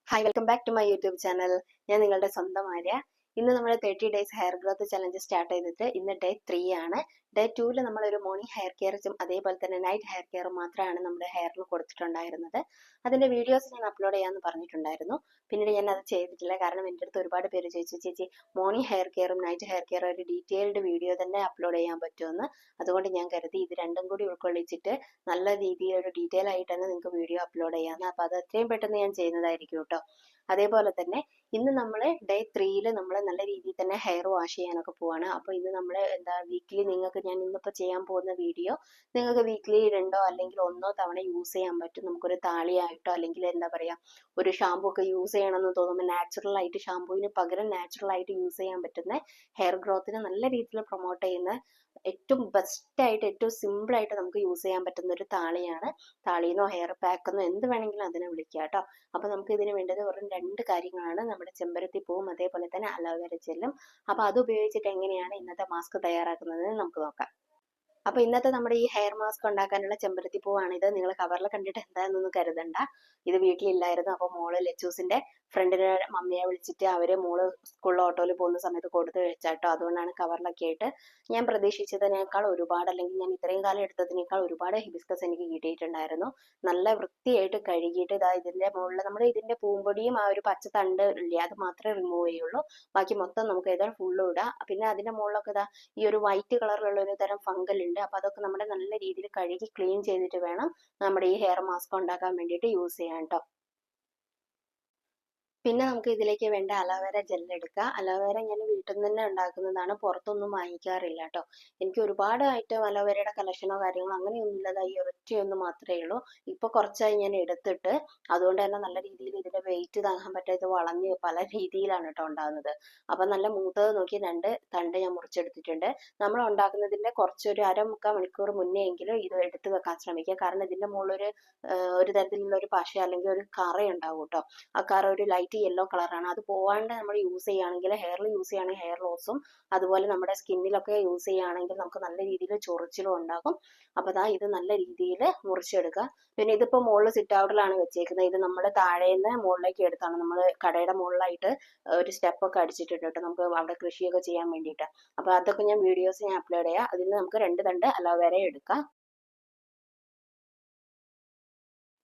Hi, welcome back to my YouTube channel. ഞാൻ നിങ്ങളുടെ സ്വന്തം ആര്യ. ഇന്ന് നമ്മൾ 30 days hair growth challenge start ചെയ്തിട്ട് ഇന്ന് ഡേ 3 ആണ്. ഡേ 2-ൽ നമ്മളൊരു മോർണിംഗ് ഹെയർ കെയറും അതേപോലെ തന്നെ നൈറ്റ് ഹെയർ കെയറും മാത്രമാണ് നമ്മുടെ ഹെയറിൽ കൊടുത്തിട്ടുണ്ടായിരുന്നത്. അതിന്റെ വീഡിയോസ് ഞാൻ അപ്ലോഡ് ചെയ്യാമെന്ന് പറഞ്ഞിട്ടുണ്ടായിരുന്നു. പിന്നീട് ഞാൻ അത് ചെയ്തിട്ടില്ല. കാരണം എൻ്റെ അടുത്ത് ഒരുപാട് പേര് ചോദിച്ചു, ചേച്ചി മോർണിംഗ് ഹെയർ കെയറും നൈറ്റ് ഹെയർ കെയറും ഒരു ഡീറ്റെയിൽഡ് വീഡിയോ തന്നെ അപ്ലോഡ് ചെയ്യാൻ പറ്റുമെന്ന്. അതുകൊണ്ട് ഞാൻ കരുതി ഇത് രണ്ടും കൂടി ഉൾക്കൊള്ളിച്ചിട്ട് നല്ല രീതിയിൽ ഒരു ഡീറ്റെയിൽ ആയിട്ട് തന്നെ നിങ്ങൾക്ക് വീഡിയോ അപ്ലോഡ് ചെയ്യാമെന്ന്. അപ്പോൾ അത് എത്രയും പെട്ടെന്ന് ഞാൻ ചെയ്യുന്നതായിരിക്കും കേട്ടോ. അതേപോലെ തന്നെ ഇന്ന് നമ്മൾ ഡേ 3-ൽ നമ്മൾ നല്ല രീതിയിൽ തന്നെ ഹെയർ വാഷ് ചെയ്യാനൊക്കെ പോവാണ്. അപ്പോൾ ഇത് നമ്മൾ വീക്കിലി നിങ്ങൾക്ക് ഞാൻ ഇന്നിപ്പോൾ ചെയ്യാൻ പോകുന്ന വീഡിയോ നിങ്ങൾക്ക് വീക്കിലി 2 അല്ലെങ്കിൽ 1 തവണ യൂസ് ചെയ്യാൻ പറ്റും. നമുക്കൊരു താളിയായിട്ടോ അല്ലെങ്കിൽ ഒരു ഷാമ്പു ഒക്കെ യൂസ് ചെയ്യണമെന്ന് തോന്നുമ്പോൾ നാച്ചുറൽ ആയിട്ട് ഷാമ്പുവിന് പകരം നാച്ചുറൽ ആയിട്ട് യൂസ് ചെയ്യാൻ പറ്റുന്ന ഹെയർ ഗ്രോത്തിനെ നല്ല രീതിയിൽ പ്രൊമോട്ട് ചെയ്യുന്ന ഏറ്റവും ബെസ്റ്റ് ആയിട്ട് ഏറ്റവും സിമ്പിൾ ആയിട്ട് നമുക്ക് യൂസ് ചെയ്യാൻ പറ്റുന്ന ഒരു താളിയാണ്. താളിന്നോ ഹെയർ പാക്കെന്നോ എന്ത് വേണമെങ്കിലും അതിനെ വിളിക്കാം കേട്ടോ. അപ്പോൾ നമുക്ക് ഇതിന് വേണ്ടത് വെറും 2 കാര്യങ്ങളാണ്. നമ്മുടെ ചെമ്പരത്തി പൂവും അതേപോലെ തന്നെ അലോവേര ജെല്ലും. അപ്പോൾ അത് ഉപയോഗിച്ചിട്ട് എങ്ങനെയാണ് ഇന്നത്തെ മാസ്ക് തയ്യാറാക്കുന്നത് നമുക്ക് നോക്കാം. അപ്പോൾ ഇന്നത്തെ നമ്മുടെ ഈ ഹെയർ മാസ്ക് ഉണ്ടാക്കാനുള്ള ചെമ്പരത്തി പൂവാണിത്. നിങ്ങൾ കവറിൽ കണ്ടിട്ട് എന്താണെന്നൊന്നും കരുതണ്ട. ഇത് വീട്ടിലില്ലായിരുന്നു. അപ്പോൾ മോള് ലച്ചൂസിന്റെ ഫ്രണ്ടിനെ മമ്മിയെ വിളിച്ചിട്ട് അവര് മോള് സ്കൂളിൽ ഓട്ടോയിൽ പോകുന്ന സമയത്ത് കൊടുത്ത് വെച്ചാട്ടോ. അതുകൊണ്ടാണ് കവറിലൊക്കെ ആയിട്ട്. ഞാൻ പ്രതീക്ഷിച്ചതിനേക്കാൾ ഒരുപാട്, അല്ലെങ്കിൽ ഞാൻ ഇത്രയും കാലം എടുത്തതിനേക്കാൾ ഒരുപാട് ഹിബിസ്കസ് എനിക്ക് കിട്ടിയിട്ടുണ്ടായിരുന്നു. നല്ല വൃത്തിയായിട്ട് കഴുകിയിട്ട് ഇതിന്റെ മുകളിൽ നമ്മൾ ഇതിന്റെ പൂമ്പൊടിയും ആ ഒരു പച്ച തണ്ട് ഇല്ലേ അത് മാത്രമേ റിമൂവ് ചെയ്യുള്ളൂ. ബാക്കി മൊത്തം നമുക്ക് ഏതായാലും ഫുള്ളും ഇടാം. പിന്നെ അതിന്റെ മുകളിലൊക്കെ ഈ ഒരു വൈറ്റ് കളറിലുള്ള ഒരു തരം ഫംഗൽ ഉണ്ട്. അപ്പൊ അതൊക്കെ നമ്മുടെ നല്ല രീതിയിൽ കഴുകി ക്ലീൻ ചെയ്തിട്ട് വേണം നമ്മുടെ ഈ ഹെയർ മാസ്ക് ഉണ്ടാക്കാൻ വേണ്ടിയിട്ട് യൂസ് ചെയ്യാൻ കേട്ടോ. പിന്നെ നമുക്ക് ഇതിലേക്ക് വേണ്ട അലോവേര ജെൽ എടുക്കുക. അലോവേര ഞാൻ വീട്ടിൽ നിന്ന് തന്നെ ഉണ്ടാക്കുന്നതാണ്, പുറത്തൊന്നും വാങ്ങിക്കാറില്ല കേട്ടോ. എനിക്ക് ഒരുപാട് ഐറ്റം അലോവേരയുടെ കളക്ഷനോ കാര്യങ്ങളോ അങ്ങനെയൊന്നും ഇല്ലാതെ ഈ ഒരൊറ്റയൊന്നും മാത്രമേ ഉള്ളൂ. ഇപ്പൊ കുറച്ചായി ഞാൻ എടുത്തിട്ട്. അതുകൊണ്ട് തന്നെ നല്ല രീതിയിൽ ഇതിന്റെ വെയിറ്റ് താങ്ങാൻ പറ്റാതെ വളഞ്ഞ് പല രീതിയിലാണ് കേട്ടോ ഉണ്ടാകുന്നത്. അപ്പൊ നല്ല മൂത്തത് നോക്കി 2 തണ്ട് ഞാൻ മുറിച്ചെടുത്തിട്ടുണ്ട്. നമ്മൾ ഉണ്ടാക്കുന്നതിന്റെ കുറച്ചൊരു 1/2-3 മണിക്കൂർ മുന്നേ എങ്കിലും ഇത് എടുത്ത് വെക്കാൻ ശ്രമിക്കുക. കാരണം ഇതിന്റെ മുകളിൽ ഒരു തരത്തിലുള്ള ഒരു പശ അല്ലെങ്കിൽ ഒരു കറ ഉണ്ടാവും കേട്ടോ. ആ കറ ഒരു ലൈറ്റ് യെല്ലോ കളറാണ്. അത് പോവാണ്ട് നമ്മൾ യൂസ് ചെയ്യുകയാണെങ്കിൽ, ഹെയറിൽ യൂസ് ചെയ്യുകയാണെങ്കിൽ ഹെയർ ലോസും അതുപോലെ നമ്മുടെ സ്കിന്നിലൊക്കെ യൂസ് ചെയ്യുകയാണെങ്കിൽ നമുക്ക് നല്ല രീതിയിൽ ചൊറിച്ചിലും ഉണ്ടാകും. അപ്പോൾ ഇത് നല്ല രീതിയിൽ മുറിച്ചെടുക്കുക. പിന്നെ ഇതിപ്പോ മുകളിൽ സിറ്റ് ഔട്ടിലാണ് വെച്ചേക്കുന്നത്. ഇത് നമ്മൾ താഴേന്ന് മുകളിലേക്ക് എടുത്താണ്. നമ്മൾ കടയുടെ മുകളിലായിട്ട് ഒരു സ്റ്റെപ്പ് ഒക്കെ അടിച്ചിട്ടുണ്ട് കേട്ടോ, നമുക്ക് അവിടെ കൃഷിയൊക്കെ ചെയ്യാൻ വേണ്ടിയിട്ട്. അപ്പോൾ അതൊക്കെ ഞാൻ വീഡിയോസ് അപ്ലോഡ് ചെയ്യാം. അതിൽ നമുക്ക് 2 തണ്ട് അലോവേര എടുക്കാം.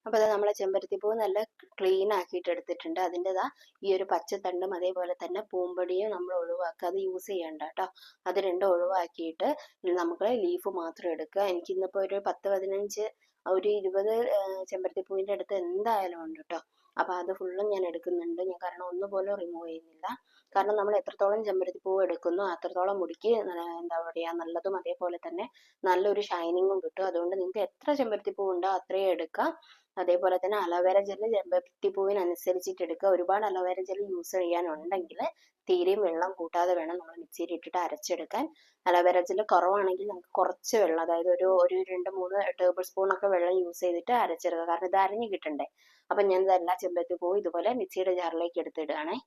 അപ്പോൾ നമ്മളെ ചെമ്പരത്തിപ്പൂ നല്ല ക്ലീൻ ആക്കിയിട്ട് എടുത്തിട്ടുണ്ട്. അതിൻ്റെതാ ഈ ഒരു പച്ചത്തണ്ടും അതേപോലെ തന്നെ പൂമ്പൊടിയും നമ്മൾ ഒഴിവാക്കുക, അത് യൂസ് ചെയ്യണ്ട കേട്ടോ. അത് രണ്ടും ഒഴിവാക്കിയിട്ട് നമുക്ക് ലീഫ് മാത്രം എടുക്കുക. എനിക്ക് ഇന്നിപ്പോൾ ഒരു 10-15 ഒരു 20 ചെമ്പരത്തിപ്പൂവിൻ്റെ അടുത്ത് എന്തായാലും ഉണ്ട് കേട്ടോ. അപ്പോൾ അത് ഫുള്ളും ഞാൻ എടുക്കുന്നുണ്ട്. ഞാൻ കാരണം ഒന്നുപോലും റിമൂവ് ചെയ്യുന്നില്ല. കാരണം നമ്മൾ എത്രത്തോളം ചെമ്പരത്തിപ്പൂവ് എടുക്കുന്നു അത്രത്തോളം മുടിക്ക് നല്ലതും അതേപോലെ തന്നെ നല്ലൊരു ഷൈനിങ്ങും കിട്ടും. അതുകൊണ്ട് നിങ്ങൾക്ക് എത്ര ചെമ്പരത്തിപ്പൂ ഉണ്ടോ അത്രയും എടുക്കാം. അതേപോലെ തന്നെ അലോവേര ജെല്ല് ചെമ്പരത്തിപ്പൂവിനനുസരിച്ചിട്ട് എടുക്കുക. ഒരുപാട് അലോവേര ജെല്ല് യൂസ് ചെയ്യാനുണ്ടെങ്കിൽ തീരെയും വെള്ളം കൂട്ടാതെ വേണം നമ്മൾ മിക്സിയിൽ ഇട്ടിട്ട് അരച്ചെടുക്കാൻ. അലോവേര ജെല്ല് കുറവാണെങ്കിൽ നമുക്ക് കുറച്ച് വെള്ളം, അതായത് ഒരു 2-3 ടേബിൾ സ്പൂൺ ഒക്കെ വെള്ളം യൂസ് ചെയ്തിട്ട് അരച്ചെടുക്കുക. കാരണം ഇത് അരഞ്ഞു കിട്ടണ്ടേ. അപ്പം ഞാൻ എല്ലാ ചെമ്പരത്തിപ്പൂവും ഇതുപോലെ മിക്സിയുടെ ജാറിലേക്ക് എടുത്തിടുകയാണേ.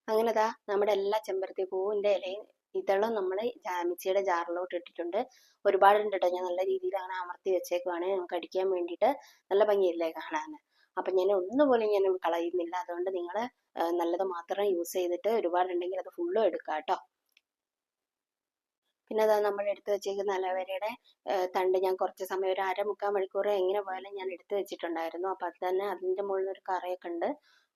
അങ്ങനെ നമ്മുടെ എല്ലാ ചെമ്പരത്തിപ്പൂവിൻ്റെ ഇലയും ഇതളും നമ്മൾ മിക്സിയുടെ ജാറിലോട്ട് ഇട്ടിട്ടുണ്ട്. ഒരുപാടുണ്ട് കേട്ടോ. ഞാൻ നല്ല രീതിയിൽ അങ്ങനെ അമർത്തി വെച്ചേക്കുവാണ് നമുക്ക് അടിക്കാൻ വേണ്ടിയിട്ട്. നല്ല ഭംഗിയില്ലേ കാണാൻ. അപ്പം ഞാൻ ഒന്നുപോലും ഞാൻ കളയുന്നില്ല. അതുകൊണ്ട് നിങ്ങൾ നല്ലത് മാത്രം യൂസ് ചെയ്തിട്ട്, ഒരുപാടുണ്ടെങ്കിൽ അത് ഫുള്ളും എടുക്കുക കേട്ടോ. പിന്നെ നമ്മൾ എടുത്തു വെച്ചേക്കുന്ന അലോവേരയുടെ തണ്ട് ഞാൻ കുറച്ച് സമയം ഒരു 1/2-3 മണിക്കൂർ എങ്ങനെ പോയാലും ഞാൻ എടുത്തു വെച്ചിട്ടുണ്ടായിരുന്നു. അപ്പം അത് തന്നെ അതിൻ്റെ മുകളിൽ ഒരു കറയൊക്കെ ഉണ്ട്.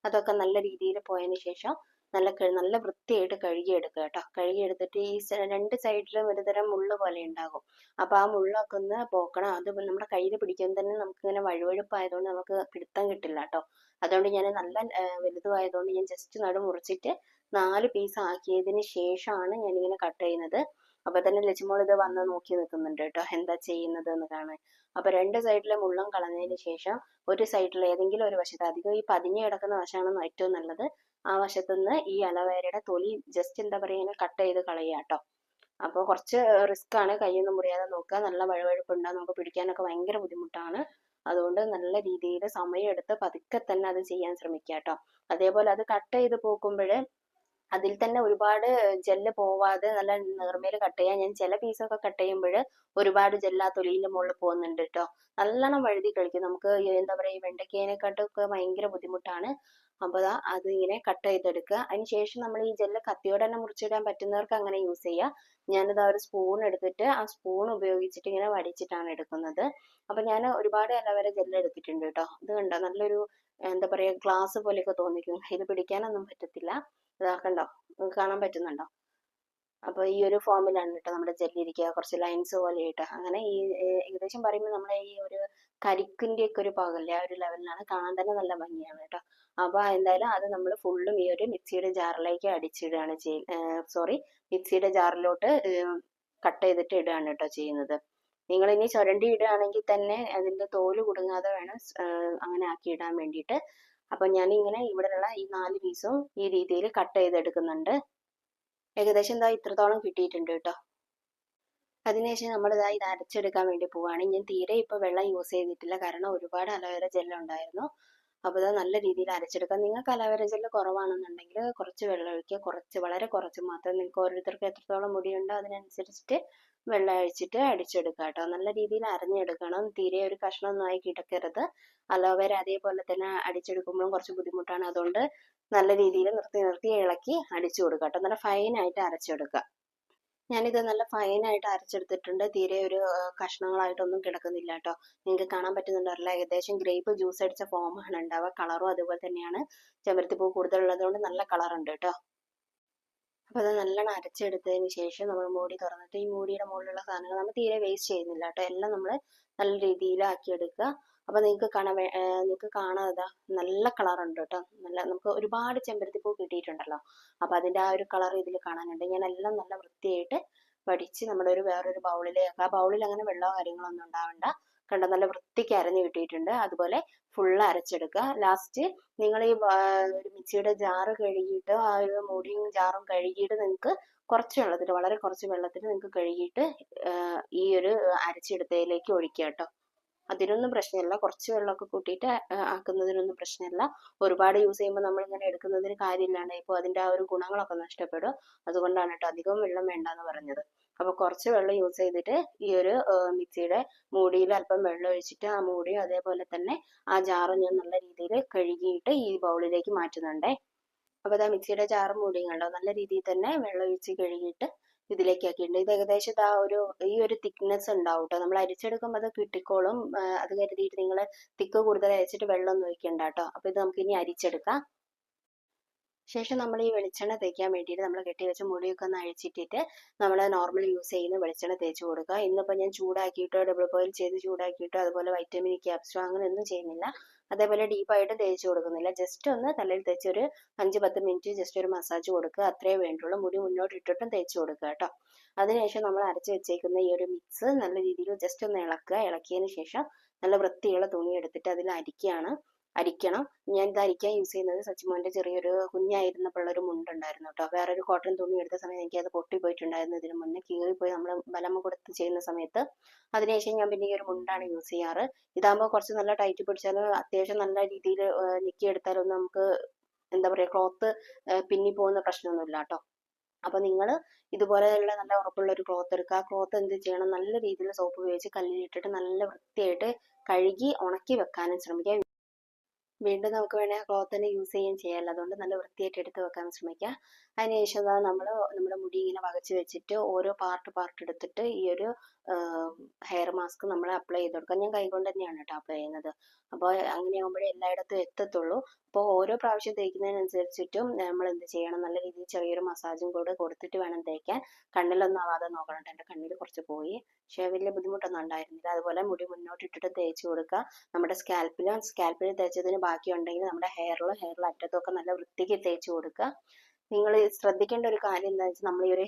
അതൊക്കെ നല്ല രീതിയിൽ പോയതിന് ശേഷം നല്ല വൃത്തിയായിട്ട് കഴുകിയെടുക്കുക കേട്ടോ. കഴുകിയെടുത്തിട്ട് ഈ 2 സൈഡിലും ഒരുതരം മുള്ള് പോലെ ഉണ്ടാകും. അപ്പോൾ ആ മുള്ളൊക്കെ ഒന്ന് പോക്കണം. അത് നമ്മുടെ കയ്യിൽ പിടിക്കുമ്പോൾ തന്നെ നമുക്കിങ്ങനെ വഴുവഴുപ്പായതുകൊണ്ട് നമുക്ക് പിടുത്തം കിട്ടില്ല കേട്ടോ. അതുകൊണ്ട് ഞാൻ നല്ല വലുതുമായതുകൊണ്ട് ഞാൻ ജസ്റ്റ് നടു മുറിച്ചിട്ട് 4 പീസ് ആക്കിയതിന് ശേഷമാണ് ഞാനിങ്ങനെ കട്ട് ചെയ്യുന്നത്. അപ്പൊ തന്നെ ലച്ചുമോൾ ഇത് വന്ന് നോക്കി നിൽക്കുന്നുണ്ട് കേട്ടോ, എന്താ ചെയ്യുന്നത് എന്ന് കാണാൻ. അപ്പൊ 2 സൈഡിലെ മുള്ളും കളഞ്ഞതിന് ശേഷം ഒരു സൈഡിൽ ഏതെങ്കിലും ഒരു വശത്ത്, അധികം ഈ പതിഞ്ഞ് കിടക്കുന്ന വശമാണ് ഏറ്റവും നല്ലത്. ആ വശത്തുനിന്ന് ഈ അലോവേരയുടെ തൊലി ജസ്റ്റ് ഇങ്ങനെ കട്ട് ചെയ്ത് കളയുക കേട്ടോ. അപ്പോൾ കുറച്ച് റിസ്ക് ആണ്, കൈയൊന്നും മുറിയാതെ നോക്കുക. നല്ല വഴുവഴുപ്പുണ്ടാകും, നമുക്ക് പിടിക്കാനൊക്കെ ഭയങ്കര ബുദ്ധിമുട്ടാണ്. അതുകൊണ്ട് നല്ല രീതിയിൽ സമയമെടുത്ത് പതുക്കെ തന്നെ അത് ചെയ്യാൻ ശ്രമിക്കുക കേട്ടോ. അതേപോലെ അത് കട്ട് ചെയ്ത് പോകുമ്പോൾ അതിൽ തന്നെ ഒരുപാട് ജെല്ല് പോവാതെ നല്ല നേർമയിൽ കട്ട് ചെയ്യാൻ ഞാൻ ചില പീസൊക്കെ കട്ട് ചെയ്യുമ്പോൾ ഒരുപാട് ജെല്ല് ആ തൊലിയിന്റെ മുകളിൽ പോകുന്നുണ്ട് കേട്ടോ. നല്ലോണം വഴുതി കളിക്കും. നമുക്ക് എന്താ പറയാ ഈ വെണ്ടയ്ക്കേനെക്കാട്ടൊക്കെ ഭയങ്കര ബുദ്ധിമുട്ടാണ്. അപ്പോൾ അത് ഇങ്ങനെ കട്ട് ചെയ്തെടുക്കുക. അതിന് ശേഷം നമ്മൾ ഈ ജെല്ല് കത്തിയോടെ തന്നെ മുറിച്ചിടാൻ പറ്റുന്നവർക്ക് അങ്ങനെ യൂസ് ചെയ്യാം. ഞാനിത് ഒരു സ്പൂൺ എടുത്തിട്ട് ആ സ്പൂൺ ഉപയോഗിച്ചിട്ട് ഇങ്ങനെ വടിച്ചിട്ടാണ് എടുക്കുന്നത്. അപ്പൊ ഞാൻ ഒരുപാട് അലോവേര ജെല്ല് എടുത്തിട്ടുണ്ട് കേട്ടോ. ഇത് കണ്ടോ, നല്ലൊരു എന്താ പറയാ ഗ്ലാസ് പോലെയൊക്കെ തോന്നിക്കും. ഇത് പിടിക്കാനൊന്നും പറ്റത്തില്ല. ഇതാക്കണ്ടോ, നിങ്ങൾക്ക് കാണാൻ പറ്റുന്നുണ്ടോ? അപ്പോൾ ഈ ഒരു ഫോമിലാണ് കേട്ടോ നമ്മുടെ ജെല്ലി ഇരിക്കുക, കുറച്ച് ലൈൻസ് പോലെ ഇട്ട്. അങ്ങനെ ഈ ഏകദേശം പറയുമ്പോൾ നമ്മളെ ഈ ഒരു കരിക്കിന്റെ ഒക്കെ ഒരു പാകല്ലേ, ആ ഒരു ലെവലിലാണ്. കാണാൻ തന്നെ നല്ല ഭംഗിയാണ് കേട്ടോ. അപ്പോൾ എന്തായാലും അത് നമ്മൾ ഫുള്ളും ഈ ഒരു മിക്സിയുടെ ജാറിലേക്ക് അടിച്ചിടുകയാണ് സോറി, മിക്സിയുടെ ജാറിലോട്ട് കട്ട് ചെയ്തിട്ട് ഇടുകയാണ് കേട്ടോ ചെയ്യുന്നത്. നിങ്ങൾ ഇനി ചുരണ്ടി ഇടുകയാണെങ്കിൽ തന്നെ അതിന്റെ തോല് കുടുങ്ങാതെ വേണം അങ്ങനെ ആക്കി ഇടാൻ വേണ്ടിയിട്ട്. അപ്പൊ ഞാൻ ഇങ്ങനെ ഇവിടെയുള്ള ഈ 4 പീസും ഈ രീതിയിൽ കട്ട് ചെയ്തെടുക്കുന്നുണ്ട്. ഏകദേശം എന്താ ഇത്രത്തോളം കിട്ടിയിട്ടുണ്ട് കേട്ടോ. അതിനുശേഷം നമ്മൾ ഇതാ ഇത് അരച്ചെടുക്കാൻ വേണ്ടി പോവാണ്. ഞാൻ തീരെ ഇപ്പൊ വെള്ളം യൂസ് ചെയ്തിട്ടില്ല, കാരണം ഒരുപാട് അലോവേര ജെല്ല് ഉണ്ടായിരുന്നു. അപ്പോൾ ഇത് നല്ല രീതിയിൽ അരച്ചെടുക്കാം. നിങ്ങൾക്ക് അലോവേര ജെല്ല് കുറവാണെന്നുണ്ടെങ്കിൽ കുറച്ച് വെള്ളം ഒഴിക്കുക, വളരെ കുറച്ച് മാത്രം. നിങ്ങൾക്ക് ഓരോരുത്തർക്ക് എത്രത്തോളം മുടിയുണ്ടോ അതിനനുസരിച്ചിട്ട് വെള്ളം ഒഴിച്ചിട്ട് അടിച്ചെടുക്കുക കേട്ടോ. നല്ല രീതിയിൽ അരഞ്ഞെടുക്കണം. തീരെ ഒരു കഷ്ണമൊന്നും ആയി കിടക്കരുത്. അലോവേര അതേപോലെ തന്നെ അടിച്ചെടുക്കുമ്പോഴും കുറച്ച് ബുദ്ധിമുട്ടാണ്. അതുകൊണ്ട് നല്ല രീതിയിൽ നിർത്തി നിർത്തി ഇളക്കി അടിച്ചു കൊടുക്കുക കേട്ടോ. നല്ല ഫൈനായിട്ട് അരച്ചെടുക്കുക. ഞാനിത് നല്ല ഫൈനായിട്ട് അരച്ചെടുത്തിട്ടുണ്ട്. തീരെ ഒരു കഷ്ണങ്ങളായിട്ടൊന്നും കിടക്കുന്നില്ല കേട്ടോ. നിങ്ങൾക്ക് കാണാൻ പറ്റുന്നുണ്ടല്ലോ, ഏകദേശം ഗ്രേപ്പ് ജ്യൂസ് അടിച്ച ഫോമാണ് ഉണ്ടാവുക. കളറും അതുപോലെ തന്നെയാണ്. ചെമ്പരത്തിപ്പൂ കൂടുതലുള്ളത് കൊണ്ട് നല്ല കളറുണ്ട് കേട്ടോ. അപ്പോൾ അത് നല്ലോണം അരച്ചെടുത്തതിന് ശേഷം നമ്മൾ മൂടി തുറന്നിട്ട് ഈ മൂടിയുടെ മുകളിലുള്ള സാധനങ്ങൾ നമ്മൾ തീരെ വേസ്റ്റ് ചെയ്യുന്നില്ല കേട്ടോ. എല്ലാം നമ്മൾ നല്ല രീതിയിലാക്കി എടുക്കുക. അപ്പോൾ നിങ്ങൾക്ക് കാണാതെ നല്ല കളറുണ്ട് കേട്ടോ. നല്ല നമുക്ക് ഒരുപാട് ചെമ്പരത്തിപ്പൂ കിട്ടിയിട്ടുണ്ടല്ലോ. അപ്പോൾ അതിൻ്റെ ആ ഒരു കളർ ഇതിൽ കാണാനുണ്ട്. ഞാൻ എല്ലാം നല്ല വൃത്തിയായിട്ട് വടിച്ച് നമ്മുടെ വേറൊരു ബൗളിലേക്ക്, ആ ബൗളിൽ അങ്ങനെ വെള്ളമോ കാര്യങ്ങളൊന്നും ഉണ്ടാവണ്ട. കണ്ടോ, നല്ല വൃത്തിക്ക് അരഞ്ഞു കിട്ടിയിട്ടുണ്ട്. അതുപോലെ ഫുള്ള് അരച്ചെടുക്കുക. ലാസ്റ്റ് നിങ്ങൾ ഈ ഒരു മിക്സിയുടെ ജാറ് കഴുകിയിട്ട് ആ ഒരു മൂടിയും ജാറും കഴുകിയിട്ട് നിങ്ങൾക്ക് കുറച്ച് വെള്ളത്തിൽ, വളരെ കുറച്ച് വെള്ളത്തിൽ നിങ്ങൾക്ക് കഴുകിയിട്ട് ഈ ഒരു അരച്ചെടുത്തതിലേക്ക് ഒഴിക്കുക കേട്ടോ. അതിനൊന്നും പ്രശ്നമില്ല. കുറച്ച് വെള്ളമൊക്കെ കൂട്ടിയിട്ട് ആക്കുന്നതിനൊന്നും പ്രശ്നമില്ല. ഒരുപാട് യൂസ് ചെയ്യുമ്പോൾ നമ്മളിങ്ങനെ എടുക്കുന്നതിന് കാര്യമില്ലാണ്ട് ഇപ്പോൾ അതിൻ്റെ ആ ഒരു ഗുണങ്ങളൊക്കെ നഷ്ടപ്പെടും. അതുകൊണ്ടാണ് കേട്ടോ അധികം വെള്ളം വേണ്ടെന്ന് പറഞ്ഞത്. അപ്പോൾ കുറച്ച് വെള്ളം യൂസ് ചെയ്തിട്ട് ഈ ഒരു മിക്സിയുടെ മൂടിയിൽ അല്പം വെള്ളം ഒഴിച്ചിട്ട് ആ മൂടിയും അതേപോലെ തന്നെ ആ ജാറും ഞാൻ നല്ല രീതിയിൽ കഴുകിയിട്ട് ഈ ബൗളിലേക്ക് മാറ്റുന്നുണ്ടേ. അപ്പോൾ ഇതാ മിക്സിയുടെ ജാറും മൂടിയും കണ്ടോ, നല്ല രീതിയിൽ തന്നെ വെള്ളം ഒഴിച്ച് കഴുകിയിട്ട് ഇതിലേക്ക് ആക്കിയിട്ടുണ്ട്. ഇത് ഏകദേശം ഈ ഒരു തിക്നെസ് ഉണ്ടാവും കേട്ടോ. നമ്മൾ അരിച്ചെടുക്കുമ്പോൾ അത് കിട്ടിക്കോളും. അത് കരുതിയിട്ട് നിങ്ങൾ തിക്ക് കൂടുതൽ അരിച്ചിട്ട് വെള്ളം ഒന്നും ഒഴിക്കണ്ട കേട്ടോ. അപ്പോൾ ഇത് നമുക്ക് ഇനി അരിച്ചെടുക്കാം. ശേഷം നമ്മൾ ഈ വെളിച്ചെണ്ണ തേക്കാൻ വേണ്ടിയിട്ട് നമ്മൾ കെട്ടിവെച്ച മുടിയൊക്കെ ഒന്ന് അഴിച്ചിട്ടിട്ട് നമ്മൾ നോർമൽ യൂസ് ചെയ്യുന്ന വെളിച്ചെണ്ണ തേച്ച് കൊടുക്കുക. ഇന്നിപ്പോൾ ഞാൻ ചൂടാക്കിയിട്ടോ ഡബിൾ ബോയിൽ ചെയ്ത് ചൂടാക്കിയിട്ടോ അതുപോലെ വൈറ്റമിൻ ക്യാപ്സ്യൂൾ അങ്ങനെ ഒന്നും ചെയ്യുന്നില്ല. അതേപോലെ ഡീപ്പായിട്ട് തേച്ച് കൊടുക്കുന്നില്ല. ജസ്റ്റ് ഒന്ന് തലയിൽ തേച്ച് ഒരു 5-10 മിനിറ്റ് ജസ്റ്റ് ഒരു മസാജ് കൊടുക്കുക. അത്രേ വേണ്ടുള്ളൂ. മുടി മുന്നോട്ട് ഇട്ടിട്ടും തേച്ച് കൊടുക്കുക കേട്ടോ. അതിനുശേഷം നമ്മൾ അരച്ച് വെച്ചേക്കുന്ന ഈ ഒരു മിക്സ് നല്ല രീതിയിൽ ജസ്റ്റ് ഒന്ന് ഇളക്കുക. ഇളക്കിയതിന് ശേഷം നല്ല വൃത്തിയുള്ള തുണി എടുത്തിട്ട് അതിൽ അരിക്കണം. ഞാൻ ഇത് അരിക്കാൻ യൂസ് ചെയ്യുന്നത് സച്ചിമോന്റെ ചെറിയൊരു കുഞ്ഞായിരുന്നപ്പോഴുള്ള ഒരു മുണ്ടുണ്ടായിരുന്നു കേട്ടോ. വേറൊരു കോട്ടൺ തുണി എടുത്ത സമയത്ത് എനിക്ക് അത് പൊട്ടിപ്പോയിട്ടുണ്ടായിരുന്നു. ഇതിന് മുന്നേ കീറിപ്പോയി നമ്മൾ ബലമ കൊടുത്ത് ചെയ്യുന്ന സമയത്ത്. അതിനുശേഷം ഞാൻ പിന്നെ ഈ ഒരു മുണ്ടാണ് യൂസ് ചെയ്യാറ്. ഇതാകുമ്പോൾ കുറച്ച് നല്ല ടൈറ്റ് പിടിച്ചാൽ അത്യാവശ്യം നല്ല രീതിയിൽ ഞെക്കിയെടുത്താലൊന്നും നമുക്ക് എന്താ പറയുക ക്ലോത്ത് പിന്നി പോകുന്ന പ്രശ്നമൊന്നുമില്ല കേട്ടോ. അപ്പൊ നിങ്ങൾ ഇതുപോലെയുള്ള നല്ല ഉറപ്പുള്ള ഒരു ക്ലോത്ത് എടുക്കുക. ആ ക്ലോത്ത് എന്ത് ചെയ്യണം, നല്ല രീതിയിൽ സോപ്പ് ഉപയോഗിച്ച് കല്ലിലിട്ടിട്ട് നല്ല വൃത്തിയായിട്ട് കഴുകി ഉണക്കി വെക്കാനും ശ്രമിക്കുക. വീണ്ടും നമുക്ക് വേണമെങ്കിൽ ആ ക്ലോത്ത് തന്നെ യൂസ് ചെയ്യുകയും ചെയ്യാമല്ലോ. അതുകൊണ്ട് നല്ല വൃത്തിയായിട്ട് എടുത്ത് വെക്കാൻ ശ്രമിക്കുക. അതിനുശേഷം നമ്മൾ നമ്മുടെ മുടി ഇങ്ങനെ വകച്ച് വെച്ചിട്ട് ഓരോ പാർട്ട് എടുത്തിട്ട് ഈ ഒരു ഹെയർ മാസ്ക് നമ്മൾ അപ്ലൈ ചെയ്ത് കൊടുക്കുക. ഞാൻ കൈകൊണ്ട് തന്നെയാണ് കേട്ടോ അപ്ലൈ ചെയ്യുന്നത്. അപ്പോൾ അങ്ങനെ ആകുമ്പോഴേ എല്ലായിടത്തും എത്തത്തുള്ളൂ. അപ്പോൾ ഓരോ പ്രാവശ്യം തേക്കുന്നതിനനുസരിച്ചിട്ടും നമ്മൾ എന്ത് ചെയ്യണം, നല്ല രീതിയിൽ ചെറിയൊരു മസാജും കൂടെ കൊടുത്തിട്ട് വേണം തേക്കാൻ. കണ്ണിലൊന്നും ആവാതെ നോക്കണം കേട്ടോ. എൻ്റെ കണ്ണിൽ കുറച്ച് പോയി, പക്ഷേ വലിയ ബുദ്ധിമുട്ടൊന്നും ഉണ്ടായിരുന്നില്ല. അതുപോലെ മുടി മുന്നോട്ട് ഇട്ടിട്ട് തേച്ച് കൊടുക്കുക. നമ്മുടെ സ്കാൽപ്പിൽ തേച്ചതിന് ബാക്കിയുണ്ടെങ്കിൽ നമ്മുടെ ഹെയറിൽ അറ്റത്തൊക്കെ നല്ല വൃത്തിക്ക് തേച്ച് കൊടുക്കുക. നിങ്ങൾ ശ്രദ്ധിക്കേണ്ട ഒരു കാര്യം എന്താ വെച്ചാൽ നമ്മൾ ഈ ഒരു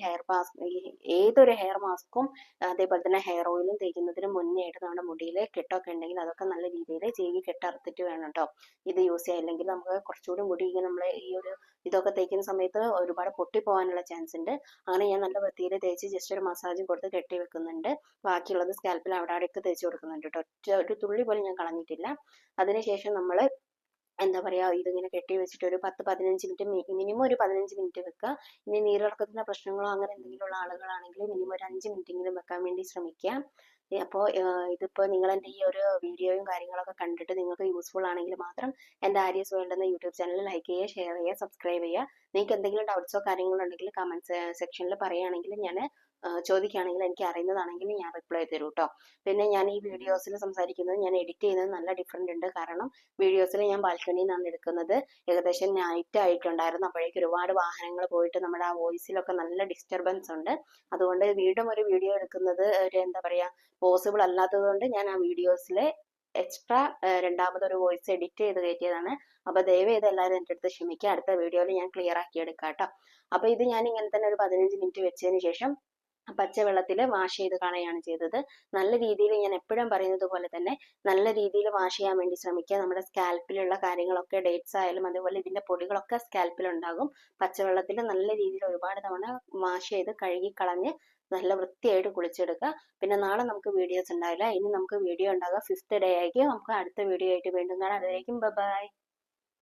ഏതൊരു ഹെയർ മാസ്കും അതേപോലെ തന്നെ ഹെയർ ഓയിലും തേക്കുന്നതിന് മുന്നേ ആയിട്ട് നമ്മുടെ മുടിയിൽ കെട്ടൊക്കെ ഉണ്ടെങ്കിൽ അതൊക്കെ നല്ല രീതിയിൽ ചീകി കെട്ടറുത്തിട്ട് വേണം കേട്ടോ ഇത് യൂസ് ചെയ്യാൻ. ഇല്ലെങ്കിൽ നമുക്ക് കുറച്ചുകൂടി മുടി നമ്മൾ ഈ ഒരു ഇതൊക്കെ തേക്കുന്ന സമയത്ത് ഒരുപാട് പൊട്ടിപ്പോകാനുള്ള ചാൻസ് ഉണ്ട്. അങ്ങനെ ഞാൻ നല്ല വൃത്തിയിൽ തേച്ച് ജസ്റ്റ് ഒരു മസാജും കൊടുത്ത് കെട്ടി വെക്കുന്നുണ്ട്. ബാക്കിയുള്ളത് സ്കാൽപ്പിൽ അവിടെയൊക്കെ തേച്ച് കൊടുക്കുന്നുണ്ട് കേട്ടോ. ഒരു തുള്ളി പോലും ഞാൻ കളഞ്ഞിട്ടില്ല. അതിനുശേഷം നമ്മൾ എന്താ പറയാ, ഇതിങ്ങനെ കെട്ടി വെച്ചിട്ട് ഒരു 10-15 മിനിറ്റ്, മിനിമം ഒരു 15 മിനിറ്റ് വെക്കുക. ഇനി നീരിറക്കത്തിന്റെ പ്രശ്നങ്ങളോ അങ്ങനെ എന്തെങ്കിലും ഉള്ള ആളുകളാണെങ്കിൽ മിനിമം ഒരു 5 മിനിറ്റ് എങ്കിലും വെക്കാൻ വേണ്ടി ശ്രമിക്കുക. അപ്പോൾ ഇതിപ്പോൾ നിങ്ങൾ എൻ്റെ ഈ ഒരു വീഡിയോയും കാര്യങ്ങളൊക്കെ കണ്ടിട്ട് നിങ്ങൾക്ക് യൂസ്ഫുൾ ആണെങ്കിൽ മാത്രം എൻ്റെ ആര്യസ് വേൾഡ് എന്ന യൂട്യൂബ് ചാനൽ ലൈക്ക് ചെയ്യുക, ഷെയർ ചെയ്യുക, സബ്സ്ക്രൈബ് ചെയ്യുക. നിങ്ങൾക്ക് എന്തെങ്കിലും ഡൗട്ട്സോ കാര്യങ്ങളോ ഉണ്ടെങ്കിൽ കമൻറ്റ് സെക്ഷനിൽ പറയുകയാണെങ്കിൽ ഞാൻ ചോദിക്കുകയാണെങ്കിൽ എനിക്ക് അറിയുന്നതാണെങ്കിൽ ഞാൻ റിപ്ലൈ തരും കേട്ടോ. പിന്നെ ഞാൻ ഈ വീഡിയോസിൽ സംസാരിക്കുന്നത് ഞാൻ എഡിറ്റ് ചെയ്യുന്നത് നല്ല ഡിഫറെൻ്റ് ഉണ്ട്. കാരണം വീഡിയോസിൽ ഞാൻ ബാൽക്കണിയിൽ നിന്നാണ് എടുക്കുന്നത്. ഏകദേശം നൈറ്റ് ആയിട്ടുണ്ടായിരുന്നു. അപ്പോഴേക്കും ഒരുപാട് വാഹനങ്ങൾ പോയിട്ട് നമ്മുടെ ആ വോയിസിലൊക്കെ നല്ല ഡിസ്റ്റർബൻസ് ഉണ്ട്. അതുകൊണ്ട് വീണ്ടും ഒരു വീഡിയോ എടുക്കുന്നത് ഒരു എന്താ പറയുക പോസിബിൾ അല്ലാത്തത് കൊണ്ട് ഞാൻ ആ വീഡിയോസിൽ എക്സ്ട്രാ രണ്ടാമതൊരു വോയിസ് എഡിറ്റ് ചെയ്ത് കയറ്റിയതാണ്. അപ്പോൾ ദയവ് ചെയ്ത് എല്ലാവരും എൻ്റെ അടുത്ത് ക്ഷമിക്കുക. അടുത്ത വീഡിയോയിൽ ഞാൻ ക്ലിയർ ആക്കി എടുക്കാം കേട്ടോ. അപ്പോൾ ഇത് ഞാൻ ഇങ്ങനെ തന്നെ ഒരു 15 മിനിറ്റ് വെച്ചതിന് ശേഷം പച്ചവെള്ളത്തിൽ വാഷ് ചെയ്ത് കളയാണ് ചെയ്തത്. നല്ല രീതിയിൽ ഞാൻ എപ്പോഴും പറയുന്നത് പോലെ തന്നെ നല്ല രീതിയിൽ വാഷ് ചെയ്യാൻ വേണ്ടി ശ്രമിക്കുക. നമ്മുടെ സ്കാൽപ്പിലുള്ള കാര്യങ്ങളൊക്കെ ഡേറ്റ്സ് ആയാലും അതുപോലെ ഇതിന്റെ പൊടികളൊക്കെ സ്കാൽപ്പിൽ ഉണ്ടാകും. പച്ചവെള്ളത്തിൽ നല്ല രീതിയിൽ ഒരുപാട് തവണ വാഷ് ചെയ്ത് കഴുകി കളഞ്ഞ് നല്ല വൃത്തിയായിട്ട് കുളിച്ചെടുക്കുക. പിന്നെ നാളെ നമുക്ക് വീഡിയോസ് ഉണ്ടാവില്ല. ഇനി നമുക്ക് വീഡിയോ ഉണ്ടാകുക 5th ഡേ ആയിരിക്കും. നമുക്ക് അടുത്ത വീഡിയോ ആയിട്ട് വീണ്ടും കാണാം. അതുവരേക്കും ബൈ.